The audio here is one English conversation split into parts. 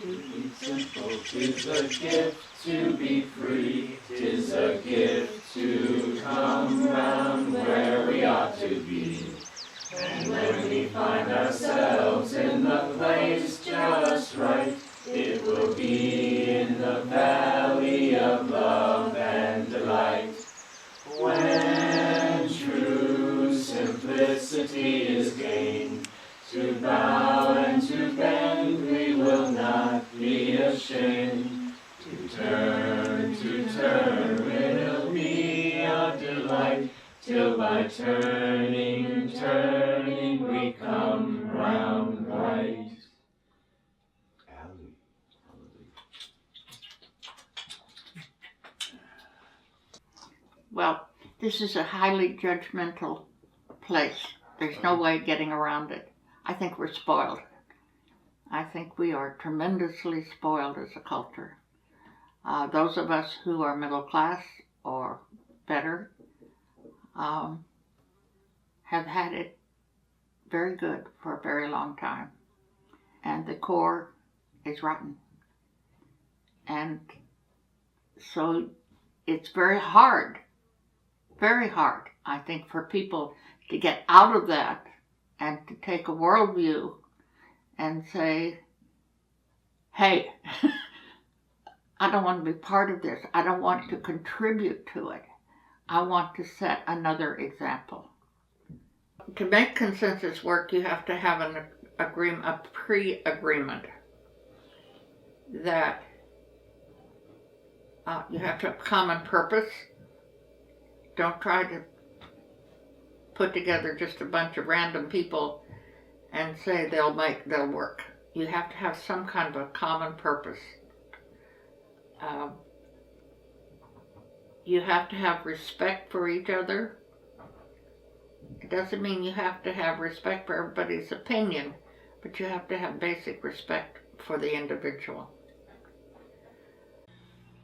To be simple, 'tis a gift to be free, 'tis a gift to come round where we ought to be. And when we find ourselves in the place just right, it will be in the valley of love and delight. When true simplicity is gained, to bow and to bend we will not be ashamed. To turn will be a delight, till by turning we come round right. Well, this is a highly judgmental place. There's no way getting around it. I think we're spoiled. I think we are tremendously spoiled as a culture. Those of us who are middle class or better have had it very good for a very long time. And the core is rotten. And so it's very hard, I think, for people to get out of that and to take a worldview and say, hey, I don't want to be part of this. I don't want to contribute to it. I want to set another example. To make consensus work, you have to have a pre-agreement that you have to have common purpose. Don't try to put together just a bunch of random people and say they'll work. You have to have some kind of a common purpose. You have to have respect for each other. It doesn't mean you have to have respect for everybody's opinion, but you have to have basic respect for the individual.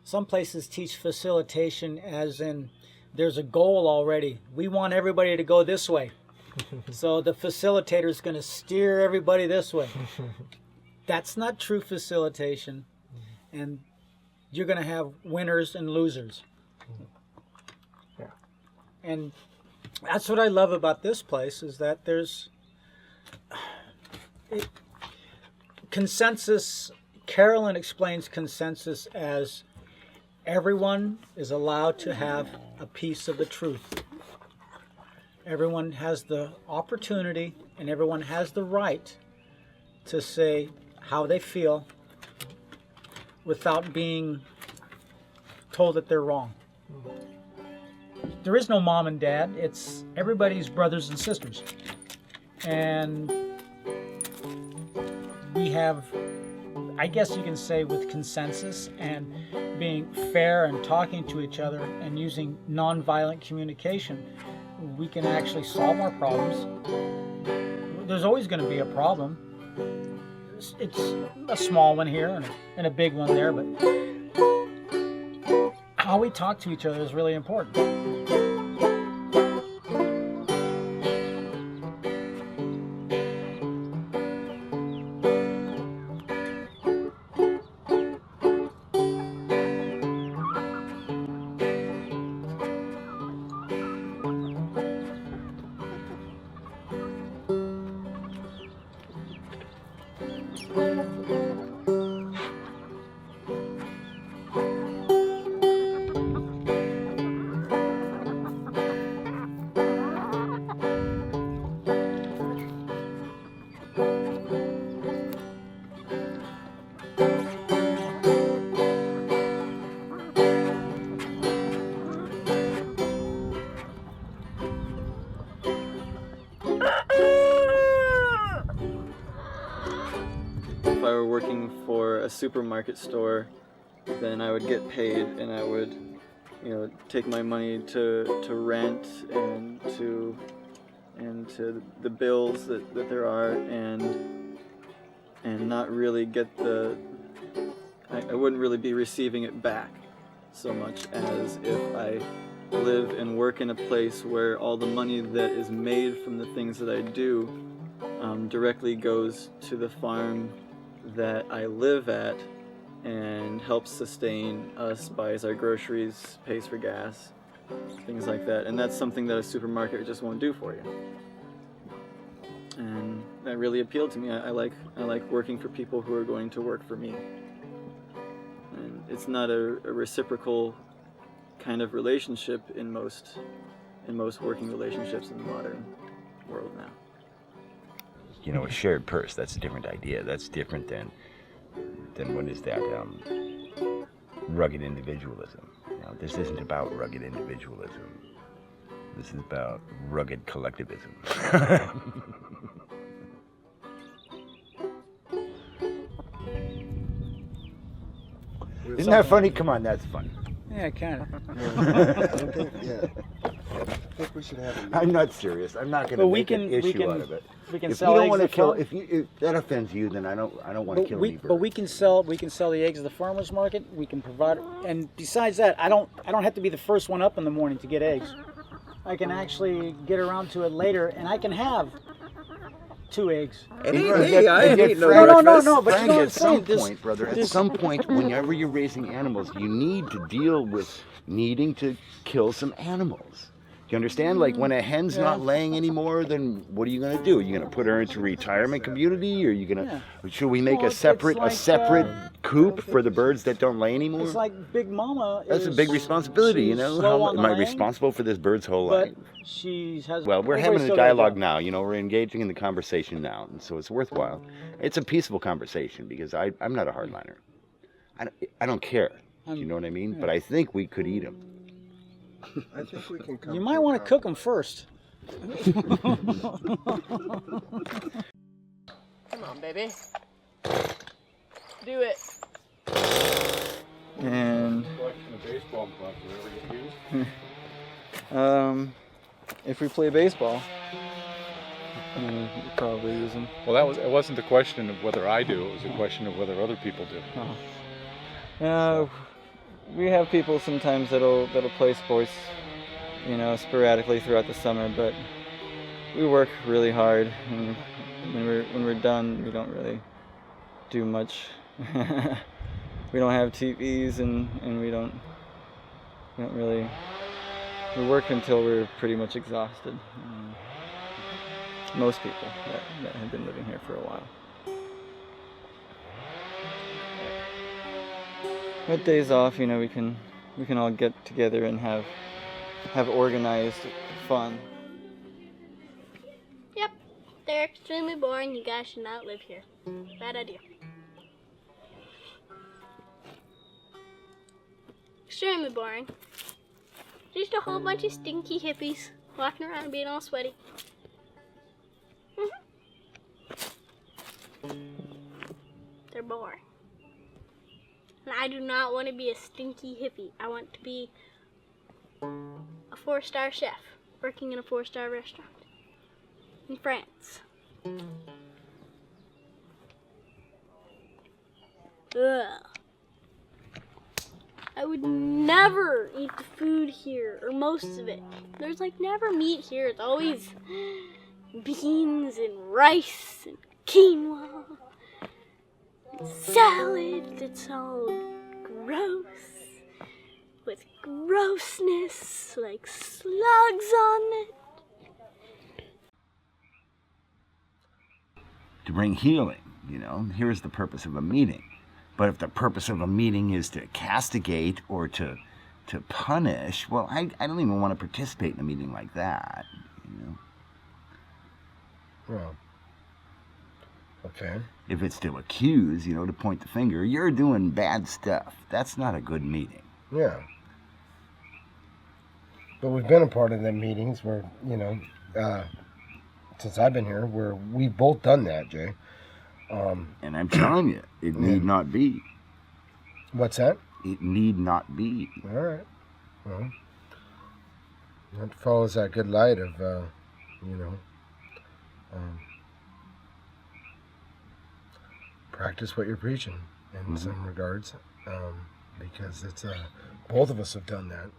Some places teach facilitation as in there's a goal already. We want everybody to go this way. So the facilitator is going to steer everybody this way. That's not true facilitation. And you're going to have winners and losers. Yeah. And that's what I love about this place, is that there's consensus. Carolyn explains consensus as everyone is allowed to have a piece of the truth. Everyone has the opportunity and everyone has the right to say how they feel without being told that they're wrong. There is no mom and dad. It's everybody's brothers and sisters. And we have, I guess you can say, with consensus and being fair and talking to each other and using nonviolent communication, we can actually solve our problems. There's always going to be a problem. It's a small one here and a big one there, but how we talk to each other is really important. If I were working for a supermarket store, then I would get paid and I would, take my money to rent and to the bills that there are, and not really get I wouldn't really be receiving it back so much as if I live and work in a place where all the money that is made from the things that I do directly goes to the farm that I live at and helps sustain us, buys our groceries, pays for gas, things like that. And that's something that a supermarket just won't do for you. And that really appealed to me. I like working for people who are going to work for me. And it's not a reciprocal kind of relationship in most working relationships in the modern world now. You know, a shared purse, that's a different idea. That's different than what is that, rugged individualism. You know, this isn't about rugged individualism. This is about rugged collectivism. Isn't that funny? Come on, that's funny. Yeah, kind of. Yeah. I think we should have a I'm not serious. I'm not going to make an issue out of it. We can If you sell don't eggs want to at the kill, farm. if that offends you, then I don't want to kill any birds. But we can sell the eggs at the farmers market. We can provide, and besides that, I don't have to be the first one up in the morning to get eggs. I can actually get around to it later, and I can have 2 eggs. I hate no breakfast. No, but you Frank, know what I'm at some saying? point, brother, at some point, whenever you're raising animals, you need to deal with needing to kill some animals. Do you understand? Like when a hen's not laying anymore, then what are you going to do? Are you going to put her into a retirement community? Or are you going to? Should we make Well, a separate it's like, coop for the birds that don't lay anymore? It's like Big Mama. That's a big responsibility, you she's know. slow How on the am I laying, responsible for this bird's whole But life? she has. Well, we're everybody's having a still got a dialogue job. now. You know, we're engaging in the conversation now, and so it's worthwhile. It's a peaceful conversation because I'm not a hardliner. I don't care. Do you know what I mean? But I think we could eat them. I think we can come You might want to cook them first. Come on, baby. Do it. And if we play baseball, we probably use them. Well, it wasn't the question of whether I do, it was a question of whether other people do. We have people sometimes that'll play sports, you know, sporadically throughout the summer, but we work really hard, and when we're done, we don't really do much. We don't have TVs, and we don't really. We work until we're pretty much exhausted. Most people that have been living here for a while. With days off, you know, we can all get together and have organized fun. Yep. They're extremely boring. You guys should not live here. Bad idea. Extremely boring. Just a whole bunch of stinky hippies walking around being all sweaty. They're boring. And I do not want to be a stinky hippie. I want to be a 4-star chef working in a 4-star restaurant in France. Ugh. I would never eat the food here, or most of it. There's like never meat here. It's always beans and rice and quinoa. Salad that's all gross with grossness like slugs on it. To bring healing, you know, here's the purpose of a meeting. But if the purpose of a meeting is to castigate or to punish, well, I don't even want to participate in a meeting like that, you know. Well, okay. If it's to accuse, you know, to point the finger, you're doing bad stuff. That's not a good meeting. Yeah. But we've been a part of them meetings where, you know, since I've been here, where we've both done that, Jay. And I'm telling you, it need not be. What's that? It need not be. All right. Well, that follows that good light of, you know, practice what you're preaching in some regards, because it's both of us have done that.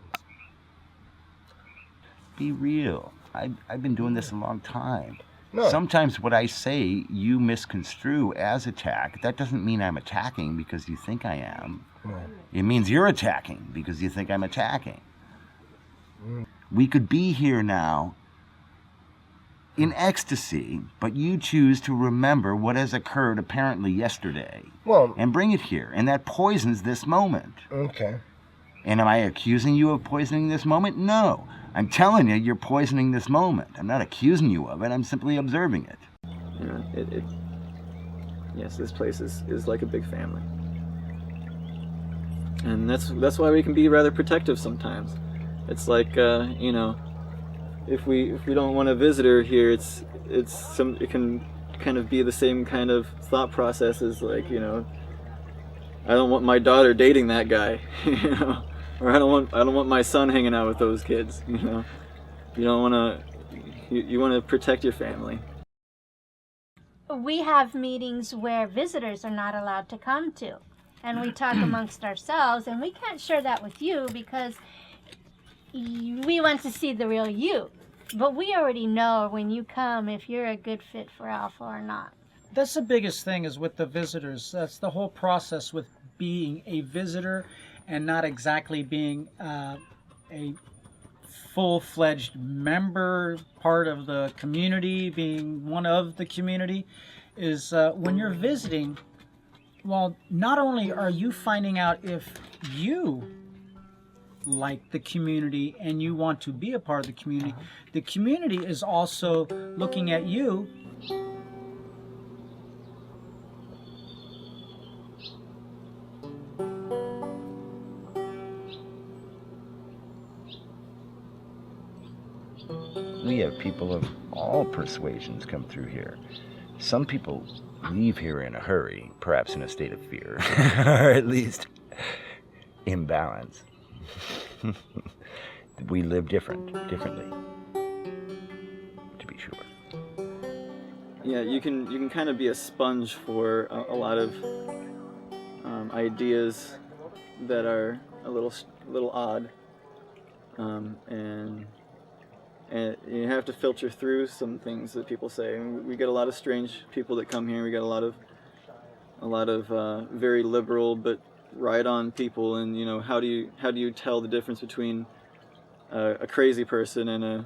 Be real. I've been doing this a long time. No. Sometimes what I say you misconstrue as attack. That doesn't mean I'm attacking because you think I am. No. It means you're attacking because you think I'm attacking. We could be here now in ecstasy, but you choose to remember what has occurred apparently yesterday Well, and bring it here, and that poisons this moment. okay. And am I accusing you of poisoning this moment? No. I'm telling you, you're poisoning this moment. I'm not accusing you of it. I'm simply observing it. You know, yes, this place is like a big family. And that's why we can be rather protective sometimes. It's like, you know, if we don't want a visitor here, it can kind of be the same kind of thought process as, like, you know, I don't want my daughter dating that guy, you know, or I don't want my son hanging out with those kids, you know. You don't want to, you want to protect your family. We have meetings where visitors are not allowed to come to, and we talk amongst ourselves, and we can't share that with you because we want to see the real you. But we already know when you come if you're a good fit for Alpha or not. That's the biggest thing is with the visitors. That's the whole process with being a visitor and not exactly being a full-fledged member, part of the community, being one of the community, is when you're visiting, well, not only are you finding out if you like the community and you want to be a part of the community is also looking at you. We have people of all persuasions come through here. Some people leave here in a hurry, perhaps in a state of fear, or at least imbalance. We live differently, to be sure. Yeah, you can kind of be a sponge for a lot of ideas that are a little odd, and you have to filter through some things that people say. And we get a lot of strange people that come here. We get a lot of very liberal but right-on people, and you know, how do you tell the difference between a crazy person and a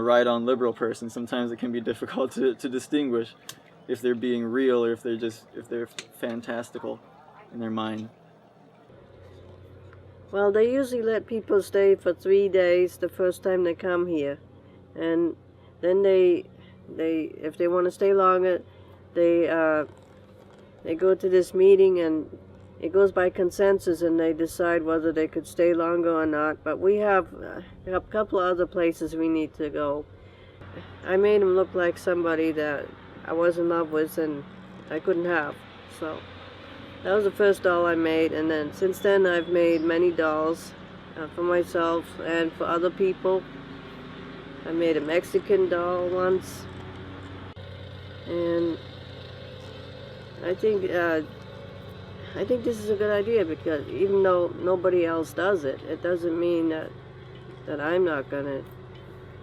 right-on liberal person? Sometimes it can be difficult to distinguish if they're being real or if they're fantastical in their mind. Well, they usually let people stay for 3 days the first time they come here, and then they if they want to stay longer, they go to this meeting and it goes by consensus, and they decide whether they could stay longer or not. But we have a couple of other places we need to go. I made him look like somebody that I was in love with and I couldn't have. So that was the first doll I made, and then since then I've made many dolls for myself and for other people. I made a Mexican doll once, and I think this is a good idea, because even though nobody else does it, it doesn't mean that I'm not gonna,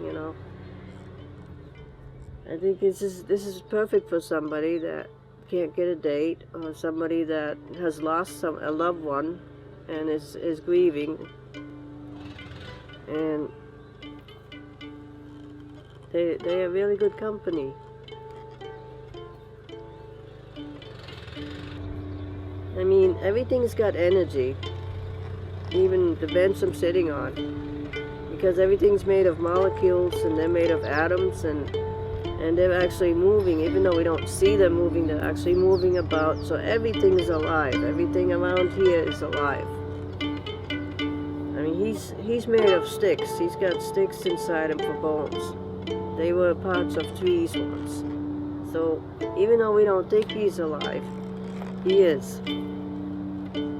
you know. I think this is perfect for somebody that can't get a date, or somebody that has lost a loved one and is grieving, and they are really good company. I mean, everything's got energy, even the bench I'm sitting on, because everything's made of molecules, and they're made of atoms, and they're actually moving. Even though we don't see them moving, they're actually moving about, so everything is alive. Everything around here is alive. I mean, he's made of sticks. He's got sticks inside him for bones. They were parts of trees once. So even though we don't think he's alive, he is.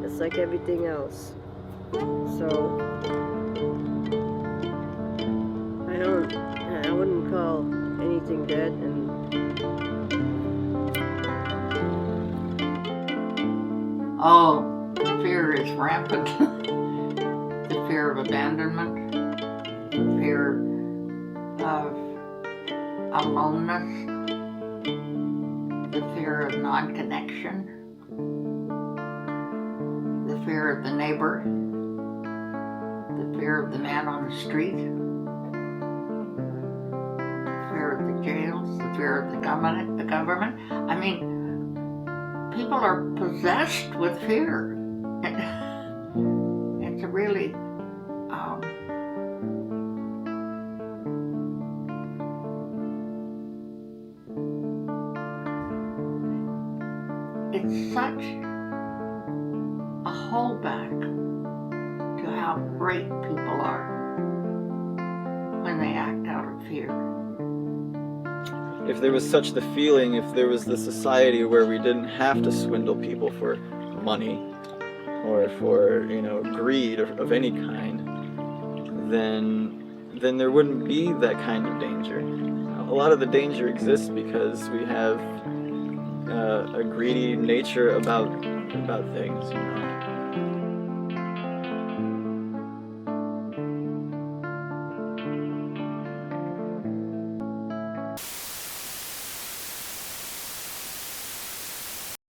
It's like everything else. So I wouldn't call anything dead. And oh, fear is rampant. The fear of abandonment, the fear of aloneness, the fear of non-connection, the fear of the neighbor, the fear of the man on the street, the fear of the jails, the fear of the government. I mean, people are possessed with fear. It's a really it's such a holdback to how great people are when they act out of fear. If there was such the feeling, if there was the society where we didn't have to swindle people for money or for, you know, greed of any kind, then there wouldn't be that kind of danger. A lot of the danger exists because we have a greedy nature about things, you know.